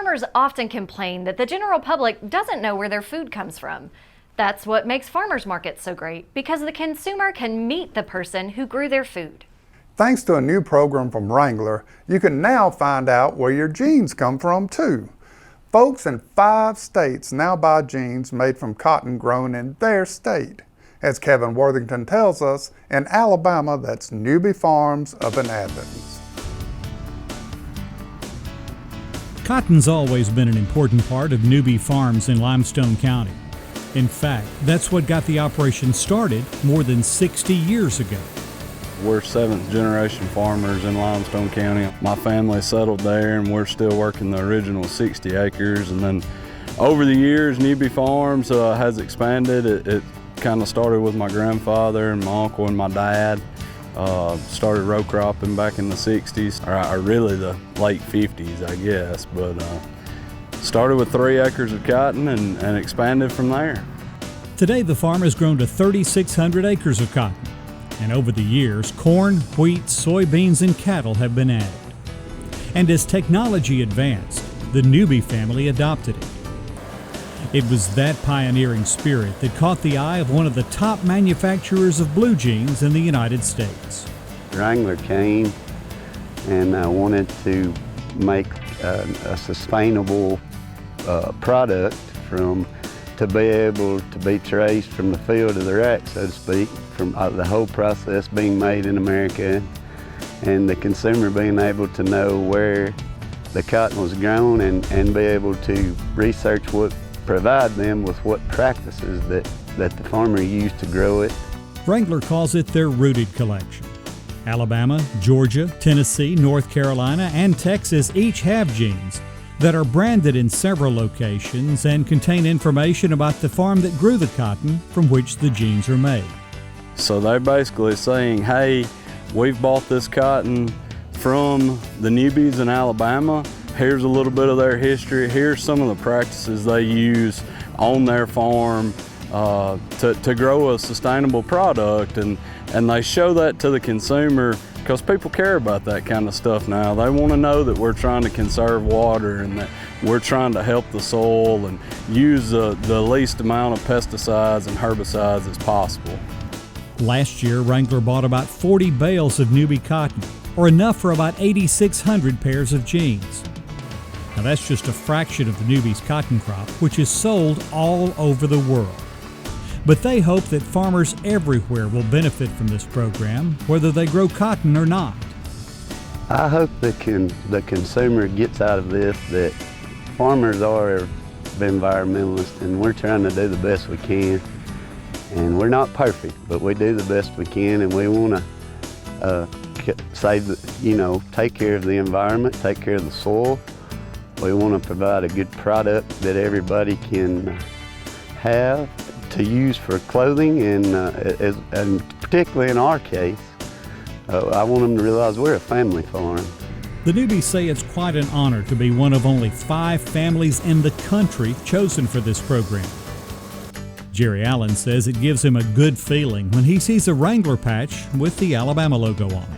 Farmers often complain that the general public doesn't know where their food comes from. That's what makes farmers markets so great, because the consumer can meet the person who grew their food. Thanks to a new program from Wrangler, you can now find out where your jeans come from too. Folks in 5 states now buy jeans made from cotton grown in their state. As Kevin Worthington tells us, in Alabama, that's Newby Farms up in Athens. Cotton's always been an important part of Newby Farms in Limestone County. In fact, that's what got the operation started more than 60 years ago. We're 7th generation farmers in Limestone County. My family settled there and we're still working the original 60 acres. And then over the years, Newby Farms has expanded. It kind of started with my grandfather and my uncle and my dad. Started row cropping back in the 60s, or really the late 50s, I guess. But started with 3 acres of cotton and expanded from there. Today, the farm has grown to 3,600 acres of cotton. And over the years, corn, wheat, soybeans, and cattle have been added. And as technology advanced, the Newby family adopted it. It was that pioneering spirit that caught the eye of one of the top manufacturers of blue jeans in the United States. Wrangler came and wanted to make a sustainable product to be able to be traced from the field to the rack, so to speak, from the whole process being made in America, and the consumer being able to know where the cotton was grown and be able to research provide them with what practices that the farmer used to grow it. Wrangler calls it their Rooted Collection. Alabama, Georgia, Tennessee, North Carolina, and Texas each have jeans that are branded in several locations and contain information about the farm that grew the cotton from which the jeans are made. So they're basically saying, hey, we've bought this cotton from the Newbys in Alabama. Here's a little bit of their history. Here's some of the practices they use on their farm to grow a sustainable product. And they show that to the consumer because people care about that kind of stuff now. They want to know that we're trying to conserve water and that we're trying to help the soil and use the least amount of pesticides and herbicides as possible. Last year, Wrangler bought about 40 bales of Newby cotton, or enough for about 8,600 pairs of jeans. Now that's just a fraction of the Newby's cotton crop, which is sold all over the world. But they hope that farmers everywhere will benefit from this program, whether they grow cotton or not. I hope the consumer gets out of this that farmers are environmentalists and we're trying to do the best we can. And we're not perfect, but we do the best we can, and we want to take care of the environment, take care of the soil. We want to provide a good product that everybody can have to use for clothing, and particularly in our case, I want them to realize we're a family farm. The Newbys say it's quite an honor to be one of only 5 families in the country chosen for this program. Jerry Allen says it gives him a good feeling when he sees a Wrangler patch with the Alabama logo on it.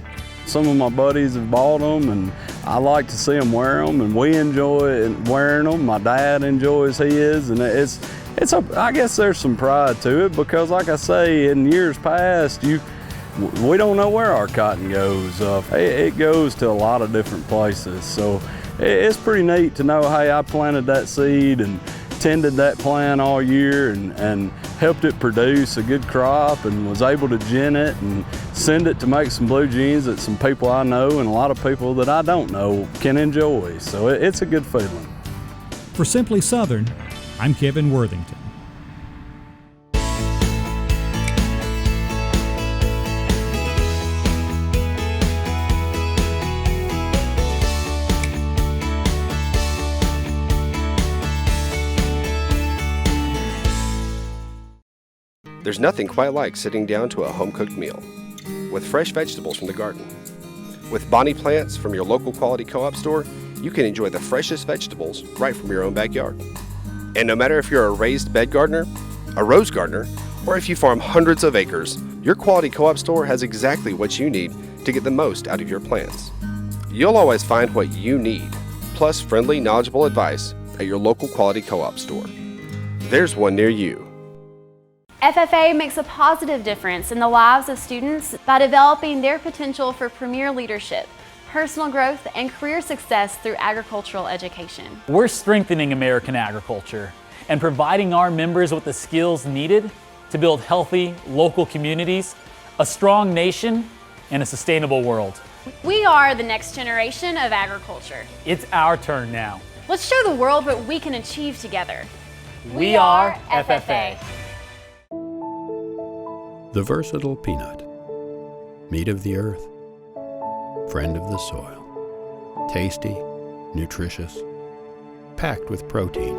Some of my buddies have bought them, and I like to see them wear them, and we enjoy wearing them. My dad enjoys his, and I guess there's some pride to it because, like I say, in years past, we don't know where our cotton goes. It goes to a lot of different places, so it's pretty neat to know, hey, I planted that seed and tended that plant all year and helped it produce a good crop and was able to gin it and send it to make some blue jeans that some people I know and a lot of people that I don't know can enjoy. So it's a good feeling. For Simply Southern, I'm Kevin Worthington. There's nothing quite like sitting down to a home-cooked meal with fresh vegetables from the garden. With Bonnie plants from your local quality co-op store, you can enjoy the freshest vegetables right from your own backyard. And no matter if you're a raised bed gardener, a rose gardener, or if you farm hundreds of acres, your quality co-op store has exactly what you need to get the most out of your plants. You'll always find what you need, plus friendly, knowledgeable advice at your local quality co-op store. There's one near you. FFA makes a positive difference in the lives of students by developing their potential for premier leadership, personal growth, and career success through agricultural education. We're strengthening American agriculture and providing our members with the skills needed to build healthy local communities, a strong nation, and a sustainable world. We are the next generation of agriculture. It's our turn now. Let's show the world what we can achieve together. We are FFA. The versatile peanut, meat of the earth, friend of the soil, tasty, nutritious, packed with protein.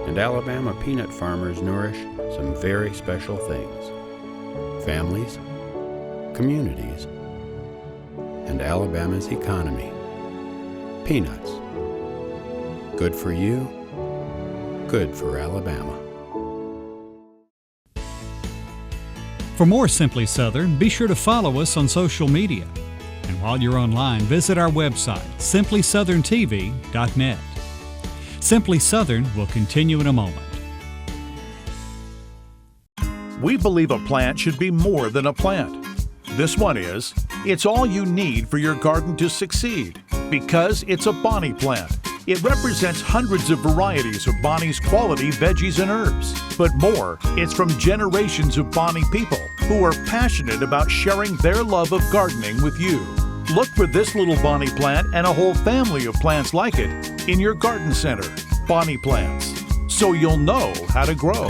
And Alabama peanut farmers nourish some very special things: families, communities, and Alabama's economy. Peanuts. Good for you, good for Alabama. For more Simply Southern, be sure to follow us on social media. And while you're online, visit our website, simplysouthern.tv.net. Simply Southern will continue in a moment. We believe a plant should be more than a plant. This one is. It's all you need for your garden to succeed because it's a Bonnie plant. It represents hundreds of varieties of Bonnie's quality veggies and herbs. But more, it's from generations of Bonnie people who are passionate about sharing their love of gardening with you. Look for this little Bonnie plant and a whole family of plants like it in your garden center. Bonnie plants, so you'll know how to grow.